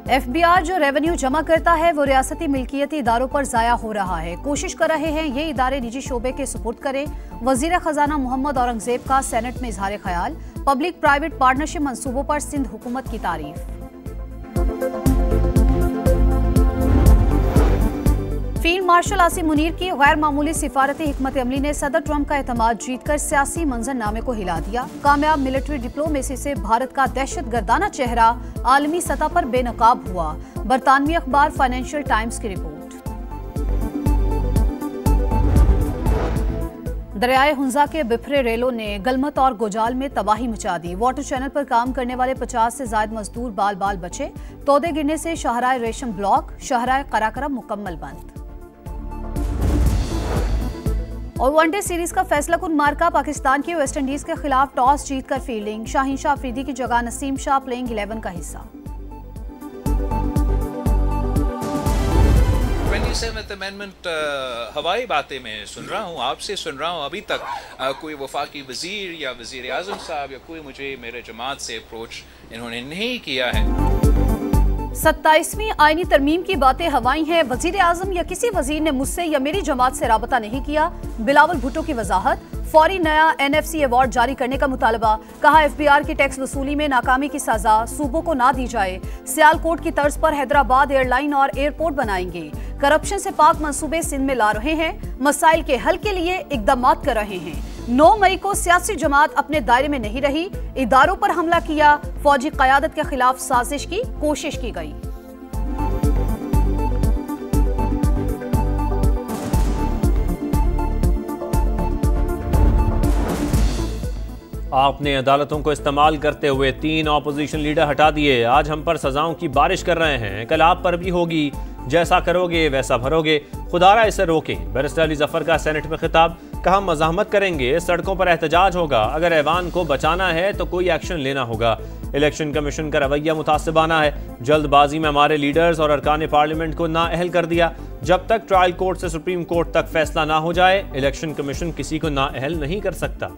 FBI जो revenue जमा करता है वो रियासती मिल्कियती इदारों पर जाया हो रहा है। कोशिश कर रहे हैं ये इदारे निजी शोबे के सुपुर्द करें। वजीर खजाना मोहम्मद औरंगजेब का सेनेट में इजहार ख्याल। पब्लिक प्राइवेट पार्टनरशिप मंसूबों पर सिंध हुकूमत की तारीफ। फील्ड मार्शल आसिम मुनीर की गैर मामूली सिफारती हिकमत अमली ने सदर ट्रंप का एतमाद जीतकर सियासी मंजरनामे को हिला दिया। कामयाब मिलिट्री डिप्लोमेसी से भारत का दहशतगर्दाना चेहरा आलमी सतह पर बेनकाब हुआ। बरतानवी अखबार फाइनेंशियल टाइम्स की रिपोर्ट। दरियाए हुंजा के बिफरे रेलों ने गलमत और गोजाल में तबाही मचा दी। वाटर चैनल पर काम करने वाले 50 से ज्यादा मजदूर बाल बाल बचे। तोदे गिरने से शाहराह रेशम ब्लॉक, शाहराह कराकरम मुकम्मल बंद। और वनडे सीरीज का फैसला कुन मार्का पाकिस्तान की वेस्टइंडीज के खिलाफ टॉस जीतकर फील्डिंग। शाहीन शाह अफरीदी की जगह नसीम शाह प्लेइंग 11 का हिस्सा। 27th अमेंडमेंट हवाई बातें मैं सुन रहा हूँ, आपसे सुन रहा हूँ। अभी तक कोई वफाकी वजीर या वजीर आजम साहब या कोई मुझे मेरे जमात से अप्रोच इन्होंने नहीं किया है। 27वीं आईनी तरमीम की बातें हवाई हैं। वजीर आजम या किसी वजीर ने मुझसे या मेरी जमात से राबता नहीं किया। बिलावल भुट्टो की वजाहत। फौरी नया NFC अवार्ड जारी करने का मुतालबा। कहा FBR की टैक्स वसूली में नाकामी की सजा सूबों को ना दी जाए। सियालकोट की तर्ज पर हैदराबाद एयरलाइन और एयरपोर्ट बनाएंगे। करप्शन से पाक मंसूबे सिंध में ला रहे हैं। मसाइल के हल के लिए इकदाम कर रहे हैं। 9 मई को सियासी जमात अपने दायरे में नहीं रही। इदारों पर हमला किया। फौजी क़यादत के खिलाफ साजिश की कोशिश की गई। आपने अदालतों को इस्तेमाल करते हुए 3 ऑपोजिशन लीडर हटा दिए। आज हम पर सजाओं की बारिश कर रहे हैं, कल आप पर भी होगी। जैसा करोगे वैसा भरोगे, खुदारा इसे रोके। बैरिस्टर अली जफर का सेनेट में खिताब। कहा मज़ाहमत करेंगे, सड़कों पर एहतजाज होगा। अगर ऐवान को बचाना है तो कोई एक्शन लेना होगा। इलेक्शन कमीशन का रवैया मुतासिबाना है। जल्दबाजी में हमारे लीडर्स और अरकान पार्लियामेंट को नाअहल कर दिया। जब तक ट्रायल कोर्ट से सुप्रीम कोर्ट तक फैसला ना हो जाए, इलेक्शन कमीशन किसी को नाअहल नहीं कर सकता।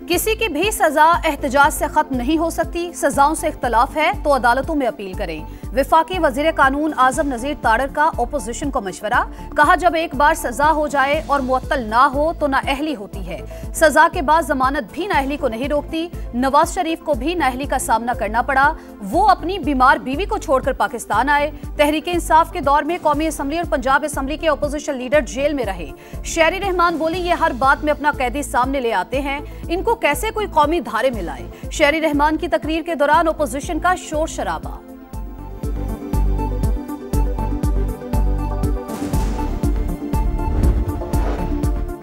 किसी की भी सजा एहतजाज से खत्म नहीं हो सकती। सजाओं से इख्तलाफ है तो अदालतों में अपील करें। विफाकी वजीर कानून आजम नजीर तारड़ का ओपोजिशन को मशवरा। कहा जब एक बार सजा हो जाए और मुअत्तल ना हो तो नाअहली होती है। सजा के बाद जमानत भी नाअहली को नहीं रोकती। नवाज शरीफ को भी नाअहली का सामना करना पड़ा। वो अपनी बीमार बीवी को छोड़कर पाकिस्तान आए। तहरीक इंसाफ के दौर में कौमी असम्बली और पंजाब असम्बली के ओपोजिशन लीडर जेल में रहे। शेरी रहमान बोली ये हर बात में अपना कैदी सामने ले आते हैं, इनको कैसे कोई कौमी धारे में लाए। शेरी रहमान की तकरीर के दौरान ओपोजिशन का शोर शराबा।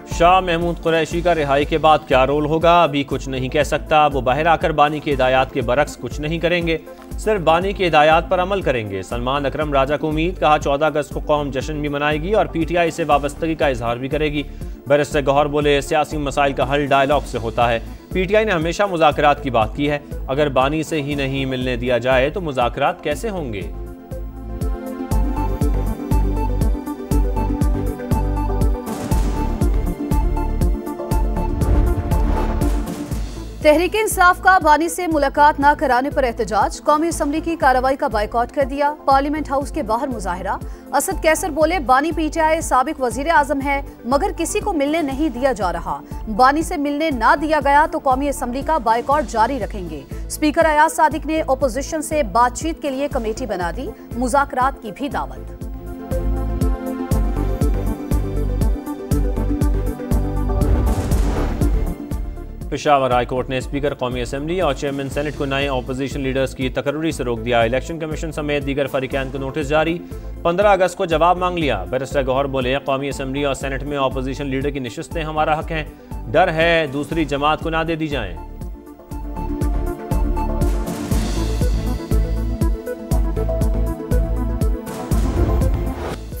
शाह महमूद कुरैशी का रिहाई के बाद क्या रोल होगा, अभी कुछ नहीं कह सकता। वो बाहर आकर बानी की हिदायत के बरक्स कुछ नहीं करेंगे, सिर्फ बानी की हिदायत पर अमल करेंगे। सलमान अकरम राजा को उम्मीद। कहा 14 अगस्त को कौम जश्न भी मनाएगी और PTI से वाबस्तगी का इजहार भी करेगी। बैरिस्टर गौहर बोले सियासी मसाइल का हल डायलॉग से होता है। PTI ने हमेशा मुज़ाकरात की बात की है। अगर बानी से ही नहीं मिलने दिया जाए तो मुज़ाकरात कैसे होंगे। तहरीक इंसाफ का बानी से मुलाकात न कराने पर एहतजाज। कौमी असम्बली की कार्रवाई का बाइकआउट कर दिया। पार्लियामेंट हाउस के बाहर मुजाहिरा। असद कैसर बोले बानी PTI साबिक वजीर आजम है मगर किसी को मिलने नहीं दिया जा रहा। बानी से मिलने ना दिया गया तो कौमी असम्बली का बाइकआउट जारी रखेंगे। स्पीकर अयाज सादिक ने ओपोजिशन से बातचीत के लिए कमेटी बना दी। मुज़ाकरात की भी दावत। पेशावर हाई कोर्ट ने स्पीकर कौमी असम्बली और चेयरमैन सेनेट को नए अपोजिशन लीडर्स की तकर्री से रोक दिया। इलेक्शन कमीशन समेत दीगर फरीकैन को नोटिस जारी। 15 अगस्त को जवाब मांग लिया। बैरिस्टर गौहर बोले कौमी असम्बली और सेनेट में अपोजिशन लीडर की नशिस्तें हमारा हक हैं, डर है दूसरी जमात को ना दे दी जाएं।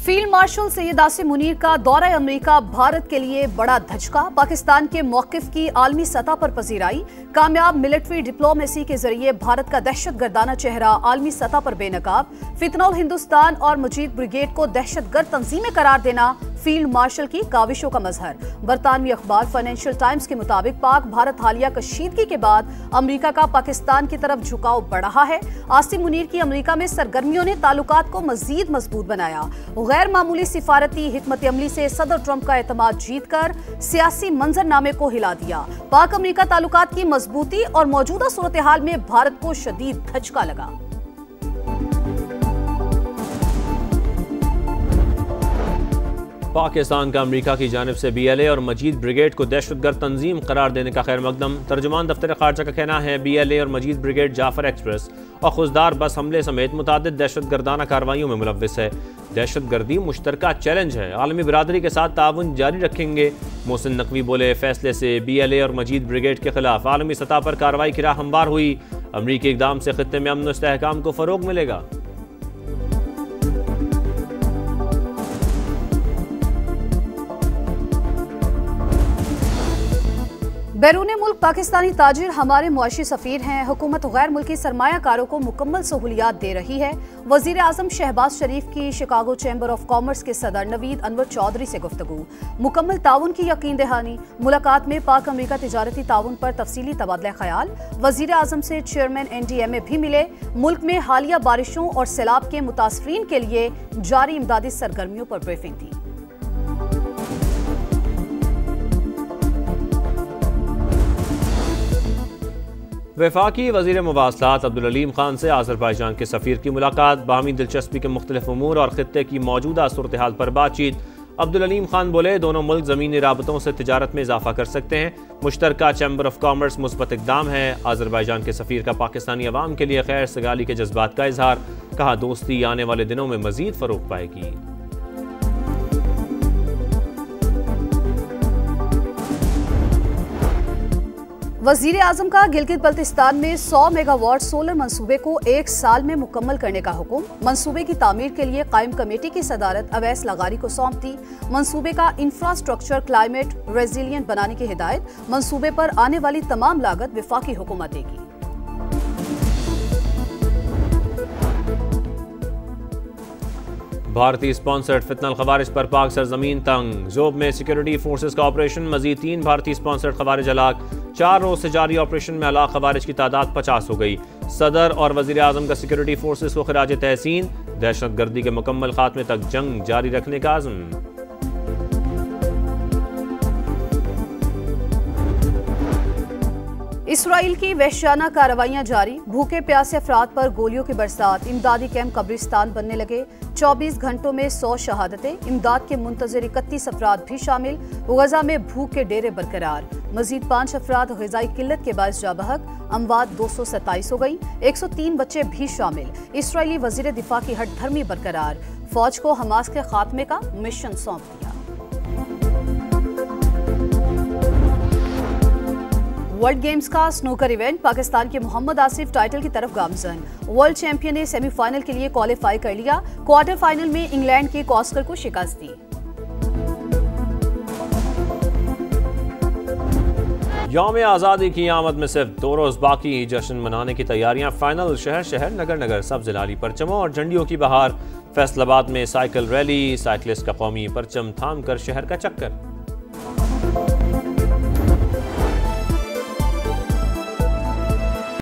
फील्ड मार्शल सैयद आसिम मुनीर का दौरा अमेरिका भारत के लिए बड़ा धचका। पाकिस्तान के मौकिफ की आलमी सतह पर पजीराई। कामयाब मिलिट्री डिप्लोमेसी के जरिए भारत का दहशतगर्दाना चेहरा आलमी सतह पर बेनकाब। फितनौल हिंदुस्तान और मुजीब ब्रिगेड को दहशतगर्द तंजीमें करार देना फील्ड मार्शल की काविशों का मजहर। बरतानवी अखबार फाइनेंशियल टाइम्स के मुताबिक पाक भारत हालिया कशीदगी के बाद अमेरिका का पाकिस्तान की तरफ झुकाव बढ़ रहा है। आसिम मुनीर की अमेरिका में सरगर्मियों ने ताल्लुकात को मजीद मजबूत बनाया। गैर मामूली सिफारती हिकमत अमली से सदर ट्रंप का एतमाद जीतकर सियासी मंजरनामे को हिला दिया। पाक अमेरिका ताल्लुकात की मजबूती और मौजूदा सूरत हाल में भारत को शदीद धचका लगा। पाकिस्तान का अमेरिका की जानिब से BLA और मजीद ब्रिगेड को दहशतगर्द तंजीम करार देने का खैर मकदम। तर्जुमान दफ्तर खारजा का कहना है BLA और मजीद ब्रिगेड जाफर एक्सप्रेस और खुशदार बस हमले समेत मुतादिद दहशतगर्दाना कार्रवाइयों में मुलव्विस है। दहशतगर्दी मुश्तरका चैलेंज है, आलमी बिरादरी के साथ ताउन जारी रखेंगे। मोहसिन नकवी बोले, फैसले से BLA और मजीद ब्रिगेड के खिलाफ आलमी सतह पर कार्रवाई की राह हमवार हुई। अमरीकी इक़दाम से खित्ते में अमन इस्तेहकाम को फरोग मिलेगा। बैरून मुल्क पाकिस्तानी ताजिर हमारे मुआशी सफीर हैं। हुकूमत गैर मुल्की सरमायाकारों को मुकम्मल सहूलियात दे रही है। वजीर आजम शहबाज शरीफ की शिकागो चैम्बर ऑफ कॉमर्स के सदर नवीद अनवर चौधरी से गुफ्तगू। मुकम्मल ताउन की यकीन दहानी। मुलाकात में पाक अमेरिका तिजारती ताउन पर तफसीली तबादला ख्याल। वजीर आजम से चेयरमैन NDMA भी मिले। मुल्क में हालिया बारिशों और सैलाब के मुतासरीन के लिए जारी इमदादी सरगर्मियों पर ब्रीफिंग दी। वफाकी वज़ीर मुवासलात अब्दुल अलीम खान से आज़रबाईजान के सफ़ीर की मुलाकात। बाहमी दिलचस्पी के मुख्तलिफ उमूर और खित्ते की मौजूदा सूरत हाल पर बातचीत। अब्दुल अलीम खान बोले, दोनों मुल्क ज़मीनी राबतों से तिजारत में इजाफा कर सकते हैं। मुश्तरका चैम्बर ऑफ कॉमर्स मुस्बत इक़दाम है। आज़रबाईजान के सफ़ीर का पाकिस्तानी अवाम के लिए खैर सगाली के जज्बात का इजहार। कहा, दोस्ती आने वाले दिनों में मज़ीद फ़रोग़ पाएगी। वजीर आजम का गिलगित बल्तिस्तान में 100 मेगावाट सोलर मंसूबे को 1 साल में मुकम्मल करने का हुक्म। मंसूबे की तामीर के लिए कायम कमेटी की सदारत अवैस लगारी को सौंप दी। मंसूबे का इंफ्रास्ट्रक्चर क्लाइमेट रेजिलियंट बनाने की हिदायत। मंसूबे पर आने वाली तमाम लागत वफाकी हुकूमत देगी। भारतीय स्पॉन्सर्ड फितनल खवारिज पर पाक सरजमीन तंग। जोब में सिक्योरिटी फोर्सेस का ऑपरेशन। मजीद 3 भारतीय स्पॉन्सर्ड खवारिज हलाक। 4 रोज से जारी ऑपरेशन में हलाक खवारिज की तादाद 50 हो गई। सदर और वजीर आजम का सिक्योरिटी फोर्सेस को खिराज तहसीन। दहशतगर्दी के मुकम्मल खात्मे तक जंग जारी रखने का आज़म। इसराइल की वहशाना कार्रवाइयां जारी। भूखे प्यासे अफराद पर गोलियों की बरसात। इमदादी कैंप कब्रिस्तान बनने लगे। 24 घंटों में 100 शहादतें। इमदाद के मुंतजर 31 अफराद भी शामिल। गजा में भूख के डेरे बरकरार। मजीद 5 अफराद ग़िज़ाई किल्लत के बायस जा बहक। अमवात 227 हो गई। 103 बच्चे भी शामिल। इसराइली वजीर दिफा की हठधर्मी बरकरार। फौज को हमास के खात्मे का मिशन सौंप दिया। वर्ल्ड गेम्स का स्नूकर इवेंट। पाकिस्तान के मोहम्मद आसिफ टाइटल की तरफ गामजन। वर्ल्ड चैंपियन ने सेमीफाइनल के लिए क्वालिफाई कर लिया। क्वार्टर फाइनल में इंग्लैंड के कॉस्कर को शिकस्त दी। यौम आज़ादी की आमद में सिर्फ 2 रोज बाकी। जश्न मनाने की तैयारियां फाइनल। शहर शहर नगर नगर सब्ज़ लाली परचमों और झंडियों की बहार। फैसलाबाद में साइकिल रैली। साइकिलिस्ट का कौमी परचम थाम कर शहर का चक्कर।